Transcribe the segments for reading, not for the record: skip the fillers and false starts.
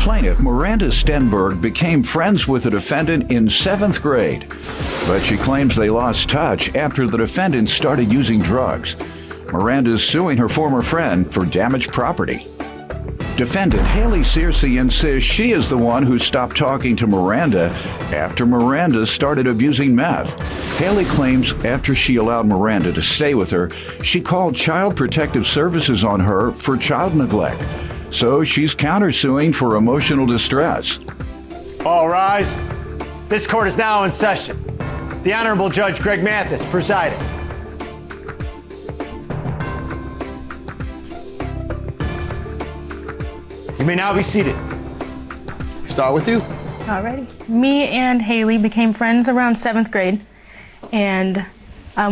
plaintiff, Miranda Stenberg, became friends with the defendant in 7th grade, but she claims they lost touch after the defendant started using drugs. Miranda is suing her former friend for damaged property. Defendant Haley Searcy insists she is the one who stopped talking to Miranda after Miranda started abusing meth. Haley claims after she allowed Miranda to stay with her, she called Child Protective Services on her for child neglect. So she's countersuing for emotional distress. All rise. This court is now in session. The Honorable Judge Greg Mathis presiding. You may now be seated. Start with you. Alrighty. Me and Haley became friends around 7th grade, and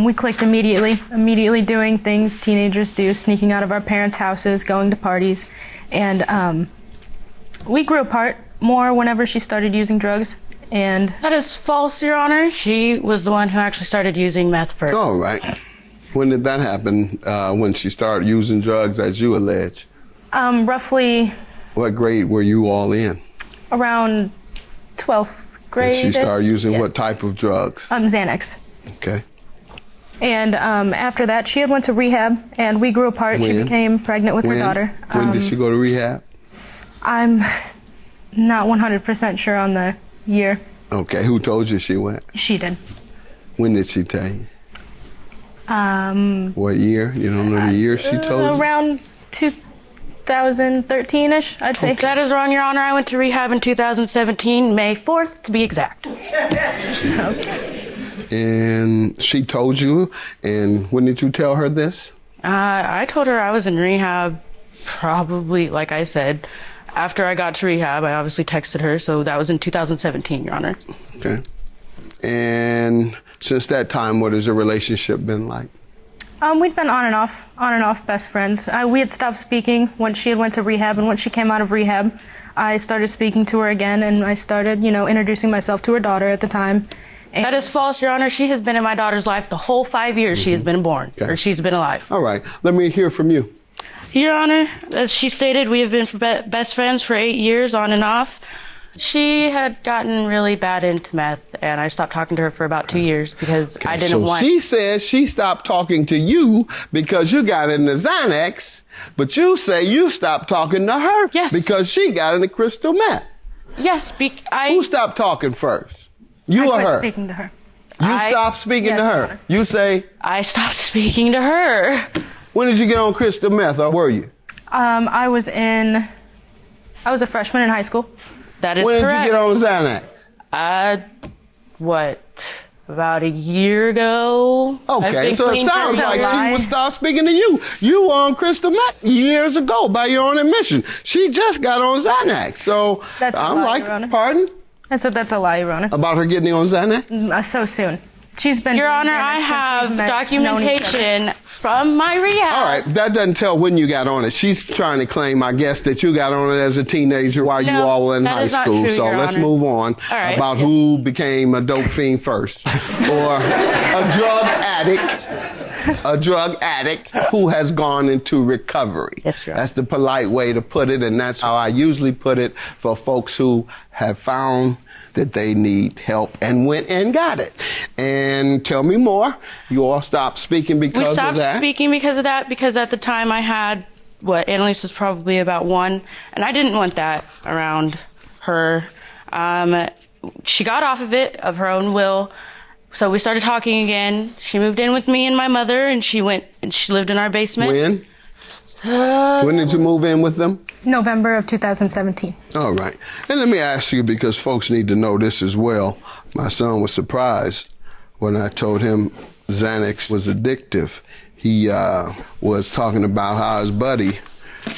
we clicked immediately doing things teenagers do, sneaking out of our parents' houses, going to parties, and we grew apart more whenever she started using drugs. And that is false, Your Honor. She was the one who actually started using meth first. All right. When did that happen, when she started using drugs, as you allege? Roughly... What grade were you all in? Around 12th grade. And she started using yes. What type of drugs? Xanax. Okay. And after that, she had went to rehab, and we grew apart. When? She became pregnant with her daughter. When did she go to rehab? I'm not 100% sure on the year. Okay, who told you she went? She did. When did she tell you? What year? You don't know the year she told you? Around 2013-ish, I'd say. That is wrong, Your Honor. I went to rehab in 2017, May 4th, to be exact. Okay. And she told you, and when did you tell her this? I told her I was in rehab probably, like I said, after I got to rehab. I obviously texted her, so that was in 2017, Your Honor. Okay. And since that time, what has your relationship been like? We'd been on and off best friends. We had stopped speaking when she had went to rehab, and when she came out of rehab, I started speaking to her again, and I started, introducing myself to her daughter at the time. And that is false, Your Honor. She has been in my daughter's life the whole 5 years she has been born, or she's been alive. All right, let me hear from you. Your Honor, as she stated, we have been best friends for 8 years, on and off. She had gotten really bad into meth, and I stopped talking to her for about 2 years because I didn't want... So she says she stopped talking to you because you got into Xanax, but you say you stopped talking to her because she got into crystal meth. Yes, Who stopped talking first? You or her? I quit speaking to her. You stopped speaking to her? You say? I stopped speaking to her. When did you get on crystal meth, or were you? I was a freshman in high school. That is correct. When did you get on Xanax? About a year ago. Okay, so it sounds like she would stop speaking to you. You were on crystal meth years ago by your own admission. She just got on Xanax. So I'm like, pardon? I said that's a lie, Your Honor. About her getting on Xanax? So soon. She's been... Your Honor, I have documentation from my rehab. All right, that doesn't tell when you got on it. She's trying to claim, I guess, that you got on it as a teenager while you all were in high school. True, so let's move on about who became a dope fiend first. Or a drug addict who has gone into recovery. Yes, Your Honor. That's the polite way to put it, and that's how I usually put it for folks who have found that they need help and went and got it. And tell me more. You all stopped speaking because of that? We stopped speaking because of that, because at the time I had, Annalise was probably about 1, and I didn't want that around her. She got off of it of her own will, so we started talking again. She moved in with me and my mother, and she lived in our basement. When? When did you move in with them? November of 2017. All right. And let me ask you, because folks need to know this as well. My son was surprised when I told him Xanax was addictive. He was talking about how his buddy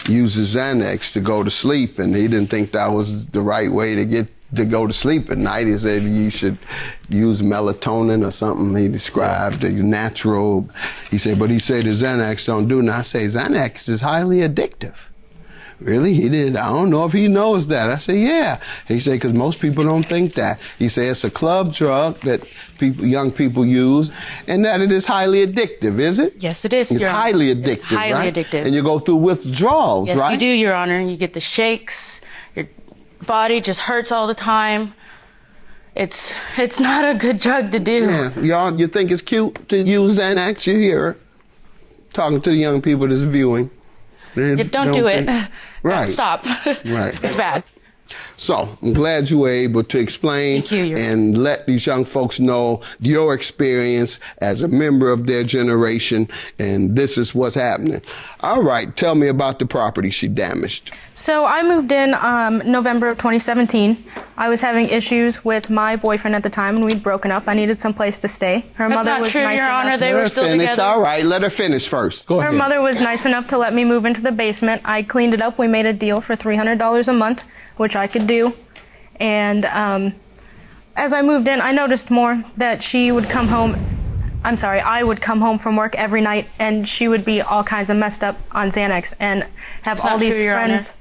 uses Xanax to go to sleep, and he didn't think that was the right way to go to sleep at night. He said you should use melatonin or something. He described the natural. He said the Xanax don't do that. I say Xanax is highly addictive. Really? He did. I don't know if he knows that. I said, yeah. He said, because most people don't think that. He said it's a club drug that young people use, and that it is highly addictive, is it? Yes, it is, It's Your Honor. highly addictive, It's highly addictive. And you go through withdrawals, yes, right? Yes, you do, Your Honor. You get the shakes. body just hurts all the time. It's not a good drug to do. Yeah, y'all, you think it's cute to use Xanax? You hear her talking to the young people that's viewing. They Don't do it. Right. Stop. Right. It's bad. So I'm glad you were able to explain and let these young folks know your experience as a member of their generation, and this is what's happening. All right, tell me about the property she damaged. So I moved in November of 2017. I was having issues with my boyfriend at the time, and we'd broken up. I needed some place to stay. Her That's mother not was true, nice Your enough. Honor. They were still finish. together. All right, let her finish first. Go ahead. Her mother was nice enough to let me move into the basement. I cleaned it up. We made a deal for $300 a month, which I could do. And as I moved in, I noticed more that she would come home. I would come home from work every night, and she would be all kinds of messed up on Xanax and have all these friends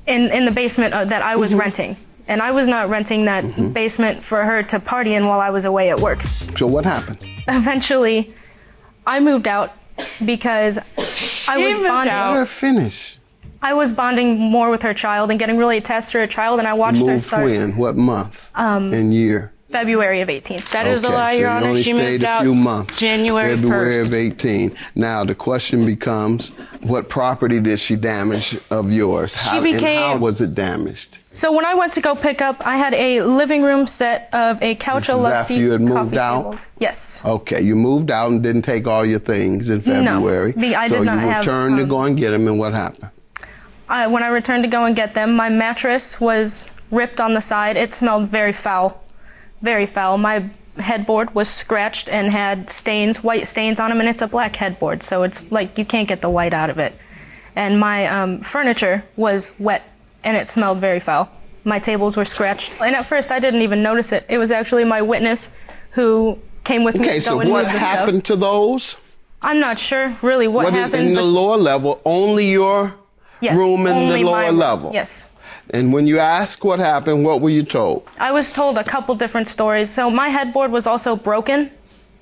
in the basement that I was renting. And I was not renting that basement for her to party in while I was away at work. So what happened? Eventually, I moved out because I was bonding. Let her finish. I was bonding more with her child and getting really attached to her child, and I watched her start. When? What month and year? February of 18. That is a lie, Your so Honor. You only She stayed moved a out few months. January 1st. February of 18. Now the question becomes, what property did she damage of yours? And how was it damaged? So when I went to go pick up, I had a living room set of a couch, a love seat, you had moved coffee out? tables. Yes. Okay, you moved out and didn't take all your things in February. No, I did not have. So you returned to go and get them, and what happened? When I returned to go and get them, my mattress was ripped on the side. It smelled very foul, very foul. My headboard was scratched and had stains, white stains on them, and it's a black headboard, so it's like you can't get the white out of it. And my furniture was wet, and it smelled very foul. My tables were scratched, and at first I didn't even notice it. It was actually my witness who came with me to go and move the stuff. Okay, so what happened to those? I'm not sure really what happened. In the lower level, only your room in the lower level? Yes. And when you asked what happened, what were you told? I was told a couple different stories. So my headboard was also broken,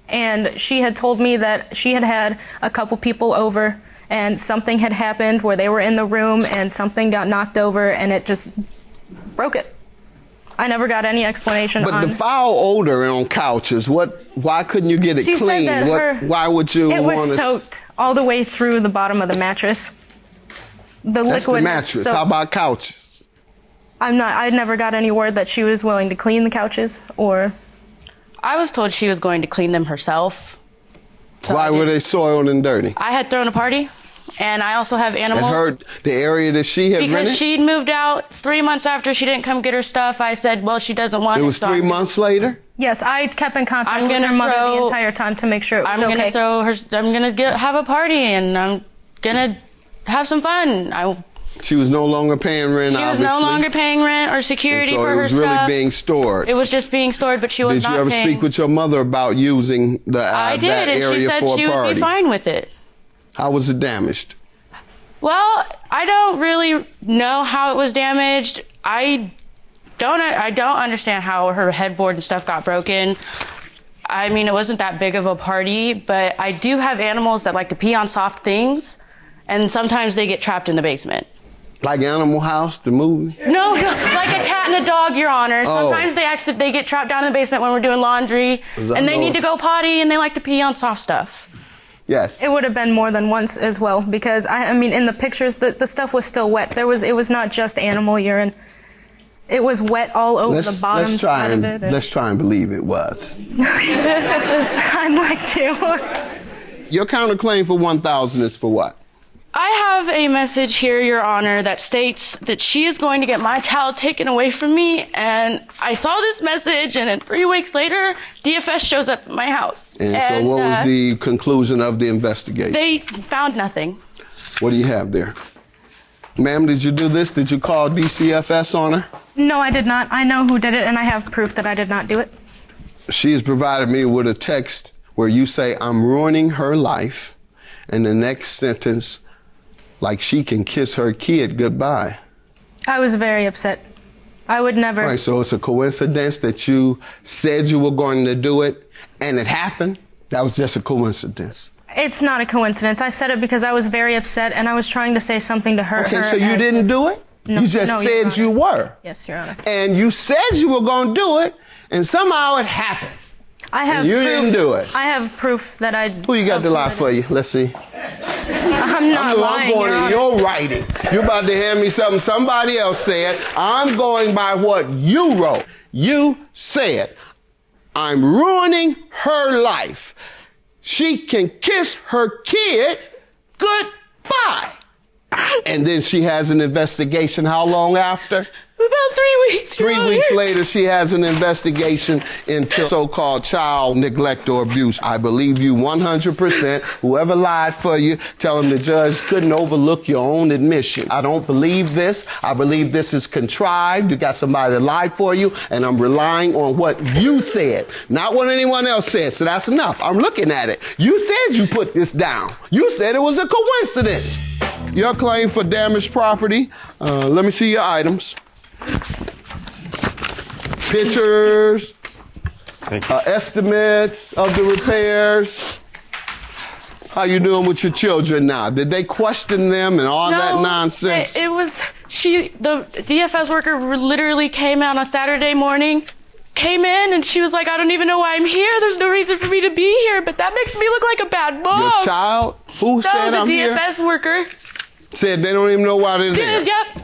and she had told me that she had had a couple people over, and something had happened where they were in the room and something got knocked over and it just broke it. I never got any explanation on. But the foul odor on couches, why couldn't you get it she clean? Said that Why would you it want was soaked all the way through the bottom of the mattress. That's the mattress. How about couches? I never got any word that she was willing to clean the couches, or. I was told she was going to clean them herself. So why were they soiled and dirty? I had thrown a party, and I also have animals. The area that she had rented? Because she'd moved out 3 months after she didn't come get her stuff. I said, well, she doesn't want it. It was 3 months later? Yes, I kept in contact with her mother the entire time to make sure it was okay. I'm gonna have a party, and I'm gonna have some fun. She was no longer paying rent, obviously. She was no longer paying rent or security for her stuff. So it was really being stored. It was just being stored, but she was not paying. Did you ever speak with your mother about using I did, that area for a party? and she said she would be fine with it. How was it damaged? Well, I don't really know how it was damaged. I don't understand how her headboard and stuff got broken. I mean, it wasn't that big of a party, but I do have animals that like to pee on soft things, and sometimes they get trapped in the basement. Like Animal House, the movie? No, like a cat and a dog, Your Honor. Sometimes they get trapped down in the basement when we're doing laundry, and they need to go potty, and they like to pee on soft stuff. Yes. It would have been more than once as well, because I mean, in the pictures, the stuff was still wet. It was not just animal urine. It was wet all over the bottom side of it. Let's try and believe it was. I'd like to. Your counterclaim for $1,000 is for what? I have a message here, Your Honor, that states that she is going to get my child taken away from me, and I saw this message, and then 3 weeks later, DFS shows up at my house. And so what was the conclusion of the investigation? They found nothing. What do you have there? Ma'am, did you do this? Did you call DCFS on her? No, I did not. I know who did it, and I have proof that I did not do it. She has provided me with a text where you say, I'm ruining her life, and the next sentence, like she can kiss her kid goodbye. I was very upset. I would never. All right, so it's a coincidence that you said you were going to do it and it happened? That was just a coincidence. It's not a coincidence. I said it because I was very upset and I was trying to say something to her. Okay, so you didn't do it? No, You just no, Your said Honor. you were. Yes, Your Honor. And you said you were going to do it, and somehow it happened. I have And you proof. didn't do it. I have proof that I. Who you got to lie for you? Let's see. I'm not I'm lying, going Your in Honor. your writing. You're about to hand me something somebody else said. I'm going by what you wrote. You said, I'm ruining her life. She can kiss her kid goodbye. And then she has an investigation. How long after? About 3 weeks. 3 weeks later, she has an investigation into so-called child neglect or abuse. I believe you 100%. Whoever lied for you, tell them the judge couldn't overlook your own admission. I don't believe this. I believe this is contrived. You got somebody that lied for you, and I'm relying on what you said, not what anyone else said. So that's enough. I'm looking at it. You said you put this down. You said it was a coincidence. Your claim for damaged property. Let me see your items. Pictures, estimates of the repairs. How you doing with your children now? Did they question them and all that nonsense? It was, the DFS worker literally came out on a Saturday morning, came in, and she was like, I don't even know why I'm here. There's no reason for me to be here, but that makes me look like a bad mom. Your child? Who said I'm here? The DFS worker. Said they don't even know why they're there. Yep.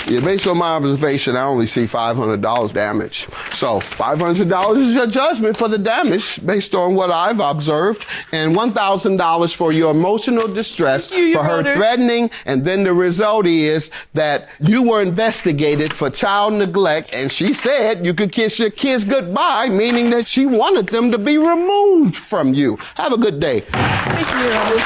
Yeah, based on my observation, I only see $500 damage. So $500 is your judgment for the damage based on what I've observed, and $1,000 for your emotional distress for her threatening, and then the result is that you were investigated for child neglect, and she said you could kiss your kids goodbye, meaning that she wanted them to be removed from you. Have a good day. Thank you, Your Honor.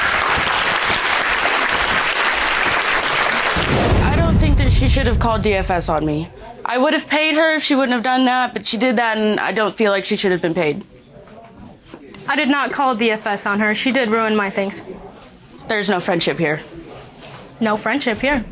She should have called DFS on me. I would have paid her if she wouldn't have done that, but she did that, and I don't feel like she should have been paid. I did not call DFS on her. She did ruin my things. There's no friendship here. No friendship here.